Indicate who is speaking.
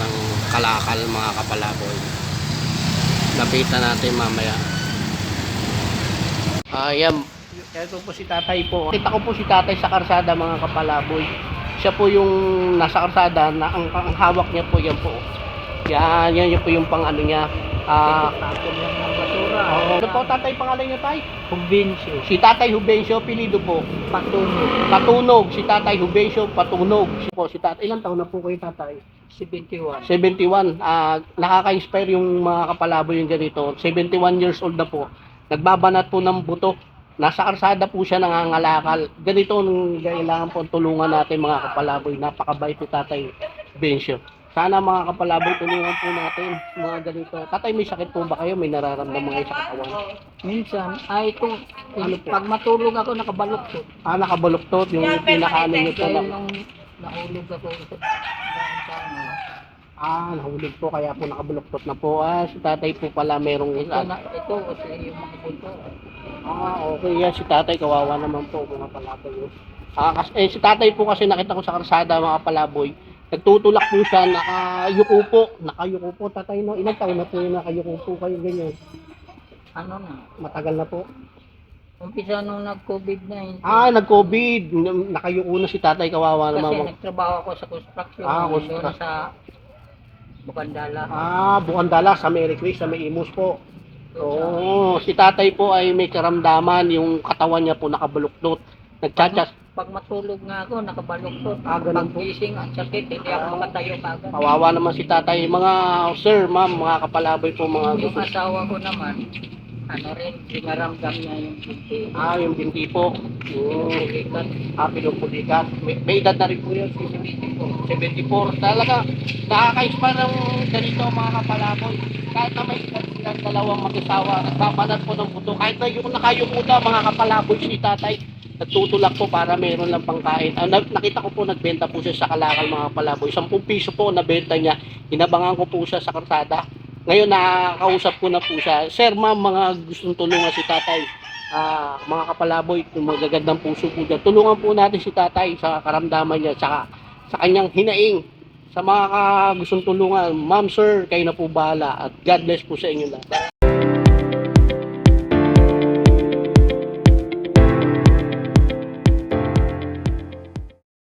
Speaker 1: parang kalakal mga kapalaboy. Lapitan natin mamaya. Ayan, ito po si tatay po. Kita ko po si tatay sa karsada mga kapalaboy. Siya po yung nasa karsada na ang hawak niya po yan po. Yan po yung pang ano niya.
Speaker 2: Tapon lang ng basura.
Speaker 1: Ano po tatay pangalan niya tay?
Speaker 2: Convention.
Speaker 1: Si tatay Hubencio, pilido po.
Speaker 2: Patunog.
Speaker 1: Patunog, si tatay Hubencio Patunog. Si tatay, ilang taon na po kayo tatay?
Speaker 2: 71.
Speaker 1: 71. Nakaka-inspire yung mga kapalaboy yung ganito. 71 years old na po. Nagbabanat po ng buto. Nasa karsada po siya nangangalakal. Ganito nung kailangan po tulungan natin mga kapalaboy. Napakabait ni tatay Bencio. Sana mga kapalaboy tulungan po natin mga ganito. Tatay, may sakit po ba kayo? May nararamdaman kayo sa katawan?
Speaker 2: Minsan, ito,
Speaker 1: Ano po?
Speaker 2: pag matulog ako, nakabaluktot.
Speaker 1: Nakabaluktot yung pinakaano niyo po
Speaker 2: Kaya
Speaker 1: na.
Speaker 2: nung nahulog ako sa
Speaker 1: Nahulog po kaya po nakabaluktot na po. Si tatay po pala merong
Speaker 2: ito, ito yung mga punto.
Speaker 1: Okay yan. Si tatay kawawa naman po mga palaboy. Si tatay po kasi nakita ko sa karsada mga palaboy. Nagtutulak po siya, nakayuko po tatay no. Ilang taon na po yung nakayuko po kayo ganyan?
Speaker 2: Ano na,
Speaker 1: Matagal na po.
Speaker 2: umpisa nung nag-COVID-19.
Speaker 1: Nag-COVID. Nakayuko na si tatay kawawa
Speaker 2: Kasi
Speaker 1: naman.
Speaker 2: nagtrabaho ako sa construction.
Speaker 1: Construction.
Speaker 2: Doon sa Bukandala.
Speaker 1: Bukandala sa Mary Grace, sa May Imus po. Si tatay po ay may karamdaman, yung katawan niya po nakabaluktot. Nagchachas.
Speaker 2: Pag matulog nga ako, nakabaluktot.
Speaker 1: Ganun po.
Speaker 2: Pag-gising, ang sakit, hindi ako makatayo kagad.
Speaker 1: Kawawa naman si tatay. Mga sir, ma'am, mga kapalaboy po, mga
Speaker 2: Yung
Speaker 1: gusto.
Speaker 2: asawa ko naman, ano rin, dinaramdam niya yung binti.
Speaker 1: Yung binti po.
Speaker 2: Pinupulikat.
Speaker 1: Pinupulikat. May edad na rin po yun. 74. Talaga, nakaka-inspire ng ganito mga kapalaboy. Kahit na may edad dalawang mag-asawa, nagbabanat po ng buto. Kahit na yung nakayuko na mga kapalaboy si tatay, nagtutulak po para meron lang pangkain. Nakita ko po nagbenta po siya sa Kalakal mga kapalaboy. 10 piso po nabenta niya. Hinabangan ko po siya sa karsada. Ngayon nakakausap ko na po siya. Sir, ma'am, mga gustong tulungan si tatay. Mga kapalaboy, magagandang puso po dyan. Tulungan po natin si tatay sa karamdaman niya, sa kanyang hinaing. Sa mga gustong tulungan, ma'am, sir, kayo na po bahala. At God bless po sa inyo lahat.